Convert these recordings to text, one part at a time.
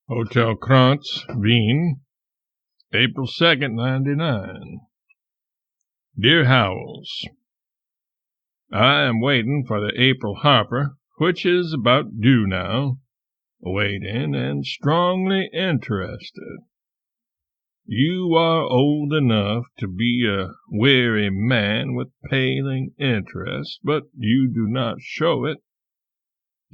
Hotel Krantz, Wien, April 2nd, '99. Dear Howells, I am waiting for the April Harper, which is about due now, waiting and strongly interested. You are old enough to be a weary man with paling interest, but you do not show it.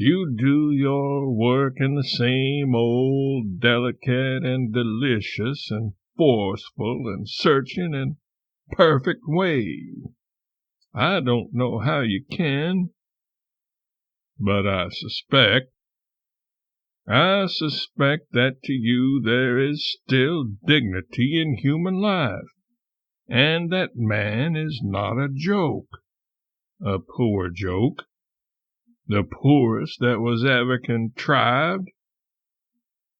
You do your work in the same old delicate and delicious and forceful and searching and perfect way. I don't know how you can, but I suspect that to you there is still dignity in human life, and that man is not a joke, a poor joke, the poorest that was ever contrived.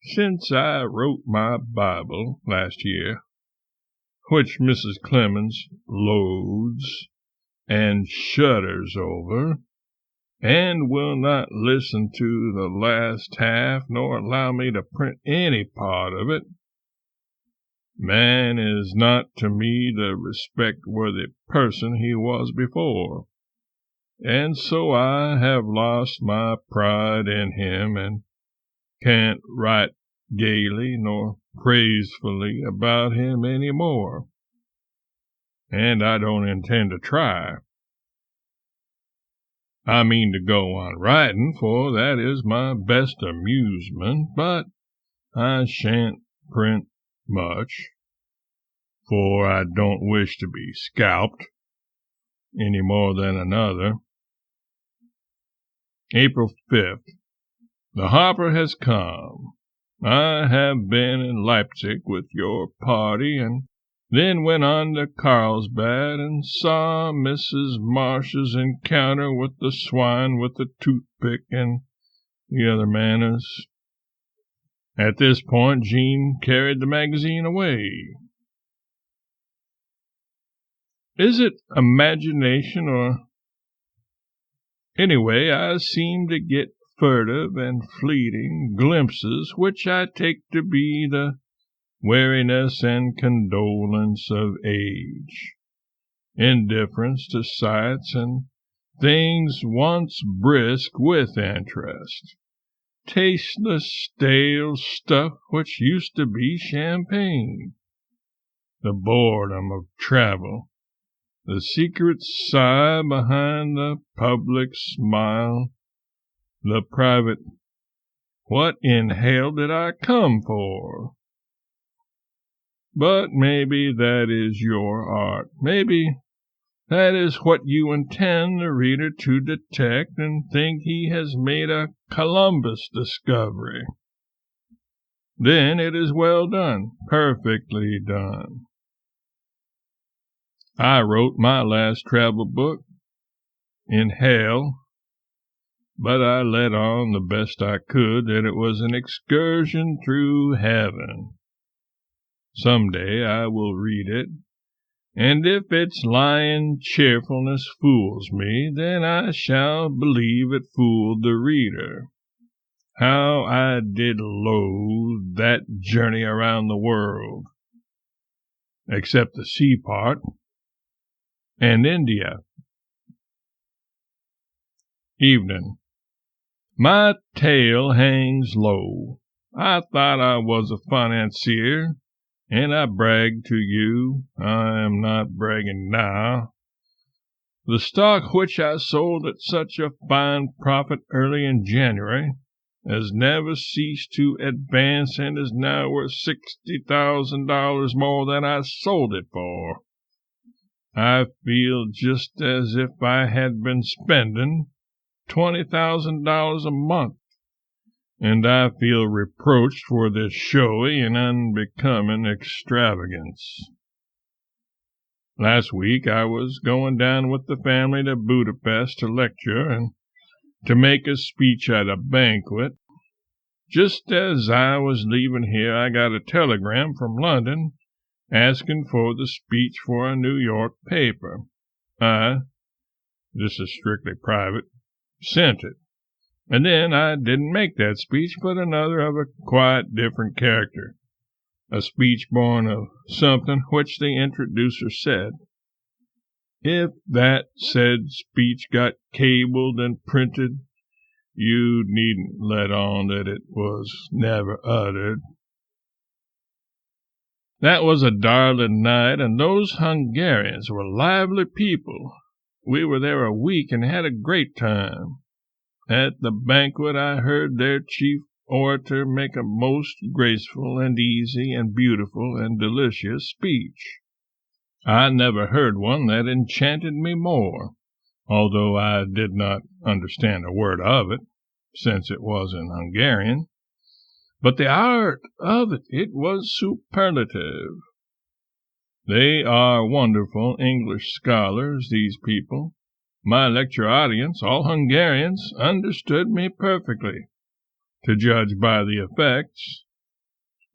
Since I wrote my Bible last year, which Mrs. Clemens loathes and shudders over, and will not listen to the last half nor allow me to print any part of it, man is not to me the respect-worthy person he was before, and so I have lost my pride in him and can't write gaily nor praisefully about him any more, and I don't intend to try. I mean to go on writing, for that is my best amusement, but I shan't print much, for I don't wish to be scalped any more than another. April 5th. The Harper has come. I have been in Leipzig with your party, and then went on to Carlsbad and saw Mrs. Marsh's encounter with the swine with the toothpick and the other manners. At this point, Jean carried the magazine away. Is it imagination or... Anyway, I seem to get furtive and fleeting glimpses which I take to be the weariness and condolence of age, indifference to sights and things once brisk with interest, tasteless, stale stuff which used to be champagne, the boredom of travel, the secret sigh behind the public smile, the private, "What in hell did I come for?" But maybe that is your art. Maybe that is what you intend the reader to detect and think he has made a Columbus discovery. Then it is well done, perfectly done. I wrote my last travel book in hell, but I let on the best I could that it was an excursion through heaven. Some day I will read it, and if its lying cheerfulness fools me, then I shall believe it fooled the reader. How I did loathe that journey around the world, except the sea part, and India. Evening. My tail hangs low. I thought I was a financier, and I bragged to you. I am not bragging now. The stock which I sold at such a fine profit early in January has never ceased to advance and is now worth $60,000 more than I sold it for. I feel just as if I had been spending $20,000 a month, and I feel reproached for this showy and unbecoming extravagance. Last week I was going down with the family to Budapest to lecture and to make a speech at a banquet. Just as I was leaving here, I got a telegram from London asking for the speech for a New York paper. This is strictly private, sent it, And then I didn't make that speech, but another of a quite different character, a speech born of something which the introducer said. If that said speech got cabled and printed, you needn't let on that it was never uttered. That was a darling night, and those Hungarians were lively people. We were there a week and had a great time. At the banquet I heard their chief orator make a most graceful and easy and beautiful and delicious speech. I never heard one that enchanted me more, although I did not understand a word of it, since it was in Hungarian. But the art of it was superlative. They are wonderful English scholars, these people. My lecture audience, all Hungarians, understood me perfectly, to judge by the effects.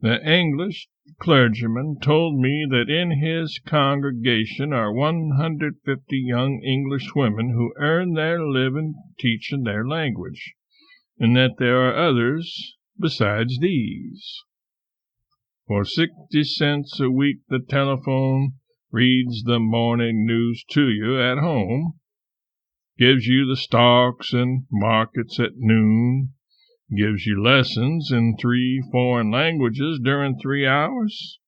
The English clergyman told me that in his congregation are 150 young English women who earn their living teaching their language, and that there are others besides these. For 60 cents a week the telephone reads the morning news to you at home, gives you the stocks and markets at noon, gives you lessons in 3 foreign languages during 3 hours,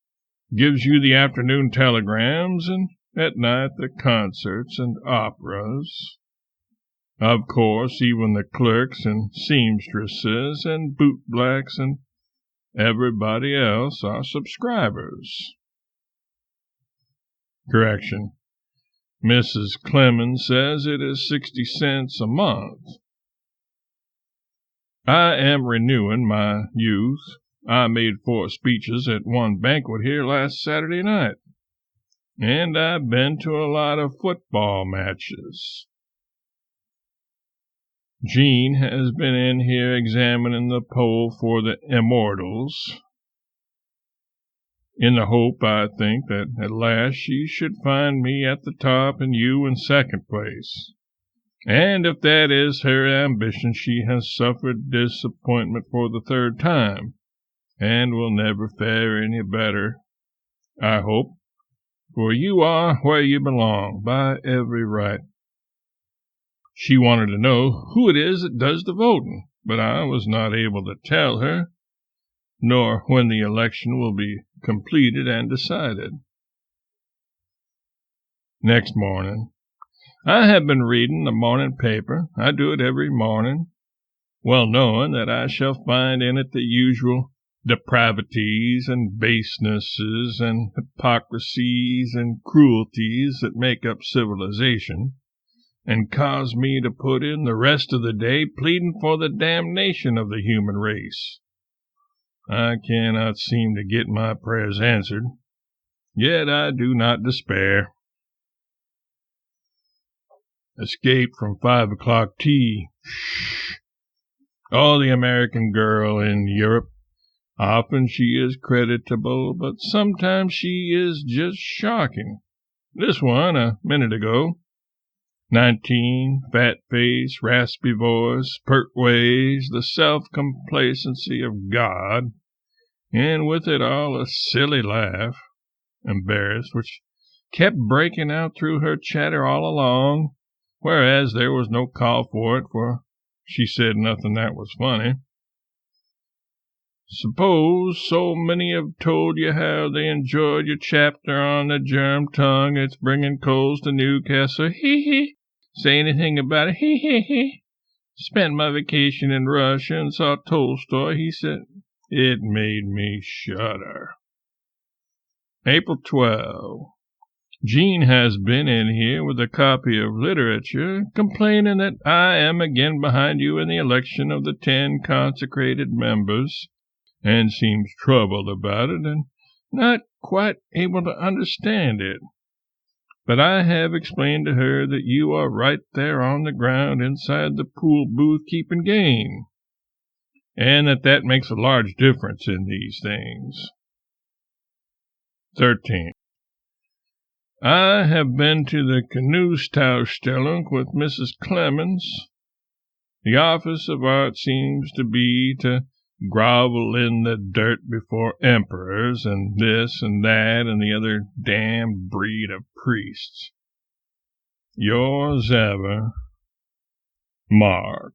gives you the afternoon telegrams, and at night the concerts and operas. Of course, even the clerks and seamstresses and bootblacks and everybody else are subscribers. Correction. Mrs. Clemens says it is 60 cents a month. I am renewing my youth. I made 4 speeches at one banquet here last Saturday night, and I've been to a lot of football matches. Jean has been in here examining the poll for the Immortals, in the hope, I think, that at last she should find me at the top and you in second place. And if that is her ambition, she has suffered disappointment for the 3rd time, and will never fare any better, I hope, for you are where you belong by every right. She wanted to know who it is that does the voting, but I was not able to tell her, nor when the election will be completed and decided. Next morning. I have been reading the morning paper. I do it every morning, well knowing that I shall find in it the usual depravities and basenesses and hypocrisies and cruelties that make up civilization, and cause me to put in the rest of the day pleading for the damnation of the human race. I cannot seem to get my prayers answered, yet I do not despair. Escape from 5 o'clock tea. Oh, the American girl in Europe. Often she is creditable, but sometimes she is just shocking. This one, a minute ago. 19, fat face, raspy voice, pert ways, the self-complacency of God, and with it all a silly laugh, embarrassed, which kept breaking out through her chatter all along, whereas there was no call for it, for she said nothing that was funny. Suppose so many have told you how they enjoyed your chapter on the germ tongue, it's bringing coals to Newcastle, hee. Say anything about it, hee. Spent my vacation in Russia and saw Tolstoy, he said. It made me shudder. April 12. Jean has been in here with a copy of literature, complaining that I am again behind you in the election of the 10 consecrated members, and seems troubled about it and not quite able to understand it. But I have explained to her that you are right there on the ground inside the pool booth keeping game, and that makes a large difference in these things. 13. I have been to the Canoeausstellung with Mrs. Clemens, The office of art seems to be to grovel in the dirt before emperors and this and that and the other damned breed of priests. Yours ever, Mark.